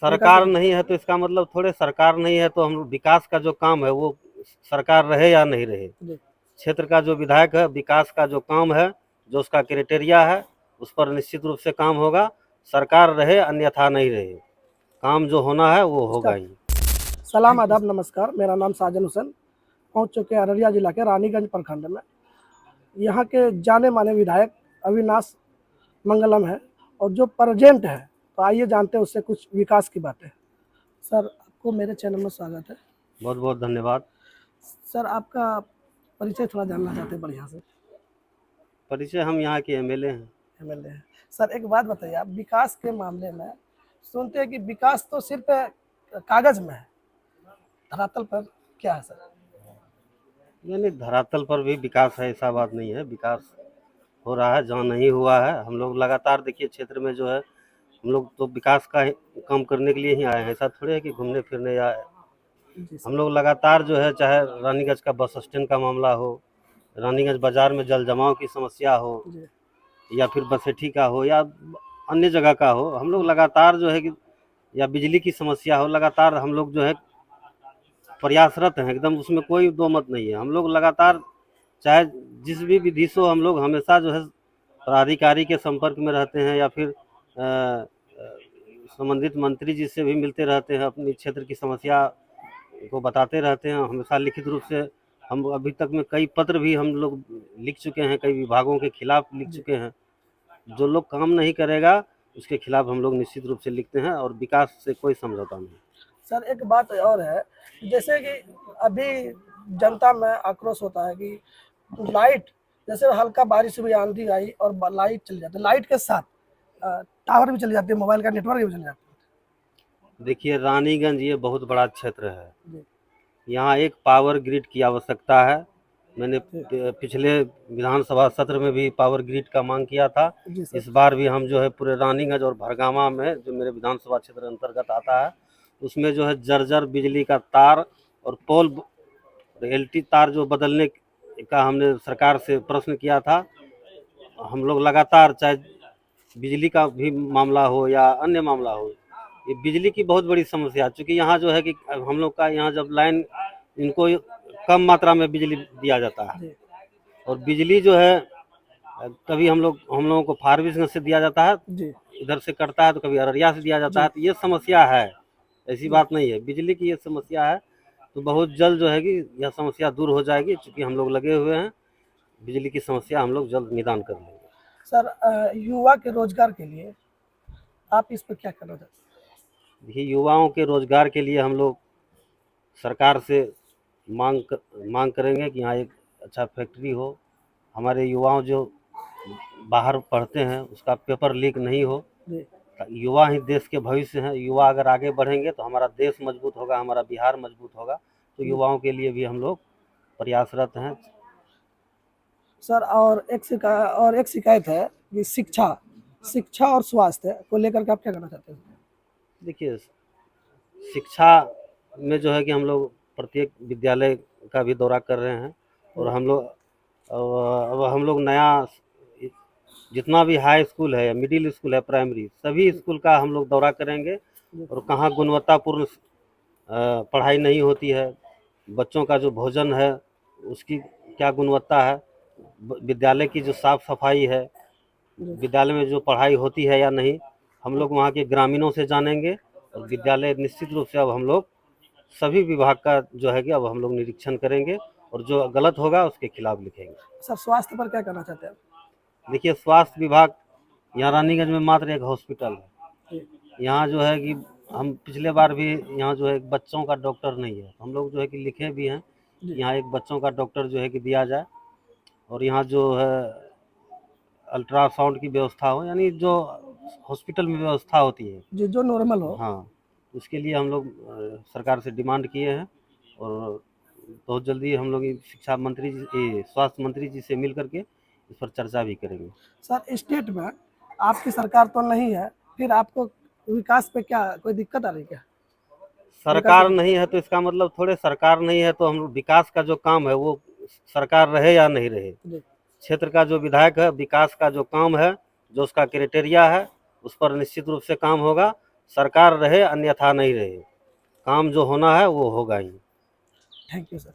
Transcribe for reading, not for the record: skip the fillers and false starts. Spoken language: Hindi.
सरकार नहीं है तो इसका मतलब थोड़े सरकार नहीं है तो हम विकास का जो काम है वो सरकार रहे या नहीं रहे, क्षेत्र का जो विधायक है विकास का जो काम है जो उसका क्राइटेरिया है उस पर निश्चित रूप से काम होगा। सरकार रहे अन्यथा नहीं रहे, काम जो होना है वो होगा ही। सलाम आदाब नमस्कार, मेरा नाम साजन हुसैन। पहुंच चुके हैं अररिया जिला के रानीगंज प्रखंड में। यहाँ के जाने माने विधायक अविनाश मंगलम है और जो प्रेजेंट है, तो आइए जानते हैं उससे कुछ विकास की बातें। सर, आपको मेरे चैनल में स्वागत है। बहुत बहुत धन्यवाद। सर, आपका परिचय थोड़ा जानना चाहते हैं बढ़िया से। परिचय, हम यहाँ के एमएलए हैं। एमएलए है। सर, एक बात बताइए, आप विकास के मामले में सुनते हैं कि विकास तो सिर्फ कागज में है, धरातल पर क्या है सर? यानी धरातल पर भी विकास है, ऐसा बात नहीं है। विकास हो रहा है, जहाँ नहीं हुआ है हम लोग लगातार, देखिए क्षेत्र में जो है हम लोग तो विकास का काम करने के लिए ही आए हैं, ऐसा थोड़ी है कि घूमने फिरने या हम लोग लगातार जो है, चाहे रानीगंज का बस स्टैंड का मामला हो, रानीगंज बाजार में जल जमाव की समस्या हो, या फिर बसेठी का हो, या अन्य जगह का हो, हम लोग लगातार जो है कि या बिजली की समस्या हो, लगातार हम लोग जो है प्रयासरत हैं एकदम, उसमें कोई दो मत नहीं है। हम लोग लगातार चाहे जिस भी विधि से हम लोग हमेशा जो है पदाधिकारी के संपर्क में रहते हैं, या फिर संबंधित मंत्री जी से भी मिलते रहते हैं, अपनी क्षेत्र की समस्या को बताते रहते हैं हमेशा लिखित रूप से। हम अभी तक में कई पत्र भी हम लोग लिख चुके हैं, कई विभागों के खिलाफ लिख चुके हैं। जो लोग काम नहीं करेगा उसके खिलाफ हम लोग निश्चित रूप से लिखते हैं, और विकास से कोई समझौता नहीं। सर, एक बात और है, जैसे कि अभी जनता में आक्रोश होता है कि लाइट, जैसे हल्का बारिश हुई, आंधी आई और लाइट चली जाती है, लाइट के साथ टावर भी चली जाती है, मोबाइल का नेटवर्क भी चल जाता है। देखिए, रानीगंज ये बहुत बड़ा क्षेत्र है, यहाँ एक पावर ग्रिड की आवश्यकता है। मैंने पिछले विधानसभा सत्र में भी पावर ग्रिड का मांग किया था। इस बार भी हम जो है पूरे रानीगंज और भरगामा में, जो मेरे विधानसभा क्षेत्र अंतर्गत आता है, उसमें जो है जर्जर बिजली का तार और पोल एलटी तार जो बदलने का हमने सरकार से प्रश्न किया था। हम लोग लगातार, चाहे बिजली का भी मामला हो या अन्य मामला हो, ये बिजली की बहुत बड़ी समस्या, चूँकि यहाँ जो है कि हम लोग का यहाँ जब लाइन, इनको कम मात्रा में बिजली दिया जाता है, और बिजली जो है कभी हम लोगों को फारबिसगंज से दिया जाता है, इधर से कटता है, तो कभी अररिया से दिया जाता है। तो ये समस्या है, ऐसी बात नहीं है, बिजली की ये समस्या है। तो बहुत जल्द जो है कि यह समस्या दूर हो जाएगी, चूँकि हम लोग लगे हुए हैं, बिजली की समस्या हम लोग जल्द निदान कर लेंगे। सर, युवा के रोजगार के लिए आप इस पर क्या करना चाहते हैं? देखिए, युवाओं के रोजगार के लिए हम लोग सरकार से मांग करेंगे कि यहाँ एक अच्छा फैक्ट्री हो, हमारे युवाओं जो बाहर पढ़ते हैं उसका पेपर लीक नहीं हो। युवा ही देश के भविष्य हैं, युवा अगर आगे बढ़ेंगे तो हमारा देश मजबूत होगा, हमारा बिहार मजबूत होगा। तो युवाओं के लिए भी हम लोग प्रयासरत हैं। सर, और एक शिकायत है कि शिक्षा और स्वास्थ्य को लेकर के आप क्या करना चाहते हैं? देखिए, शिक्षा में जो है कि हम लोग प्रत्येक विद्यालय का भी दौरा कर रहे हैं, और हम लोग अब हम लोग नया जितना भी हाई स्कूल है या मिडिल स्कूल है, प्राइमरी, सभी स्कूल का हम लोग दौरा करेंगे, और कहाँ गुणवत्तापूर्ण पढ़ाई नहीं होती है, बच्चों का जो भोजन है उसकी क्या गुणवत्ता है, विद्यालय की जो साफ सफाई है, विद्यालय में जो पढ़ाई होती है या नहीं, हम लोग वहाँ के ग्रामीणों से जानेंगे। और विद्यालय निश्चित रूप से अब हम लोग सभी विभाग का जो है कि अब हम लोग निरीक्षण करेंगे, और जो गलत होगा उसके खिलाफ लिखेंगे। सर, स्वास्थ्य पर क्या करना चाहते हैं? देखिए, स्वास्थ्य विभाग यहाँ रानीगंज में मात्र एक हॉस्पिटल है। यहाँ जो है कि हम पिछले बार भी यहाँ जो है बच्चों का डॉक्टर नहीं है, हम लोग जो है कि लिखे भी हैं, यहाँ एक बच्चों का डॉक्टर जो है कि दिया जाए, और यहाँ जो है अल्ट्रासाउंड की व्यवस्था हो, यानी जो हॉस्पिटल में व्यवस्था होती है जो नॉर्मल हो। हाँ, उसके लिए हम लोग सरकार से डिमांड किए हैं, और बहुत जल्दी हम लोग शिक्षा मंत्री जी, स्वास्थ्य मंत्री जी से मिल करके इस पर चर्चा भी करेंगे। सर, स्टेट में आपकी सरकार तो नहीं है, फिर आपको विकास पे क्या कोई दिक्कत आ रही क्या? सरकार नहीं है तो इसका मतलब थोड़े सरकार नहीं है तो हम विकास का जो काम है वो सरकार रहे या नहीं रहे, क्षेत्र का जो विधायक है विकास का जो काम है, जो उसका क्राइटेरिया है, उस पर निश्चित रूप से काम होगा। सरकार रहे अन्यथा नहीं रहे, काम जो होना है वो होगा ही। Thank you sir.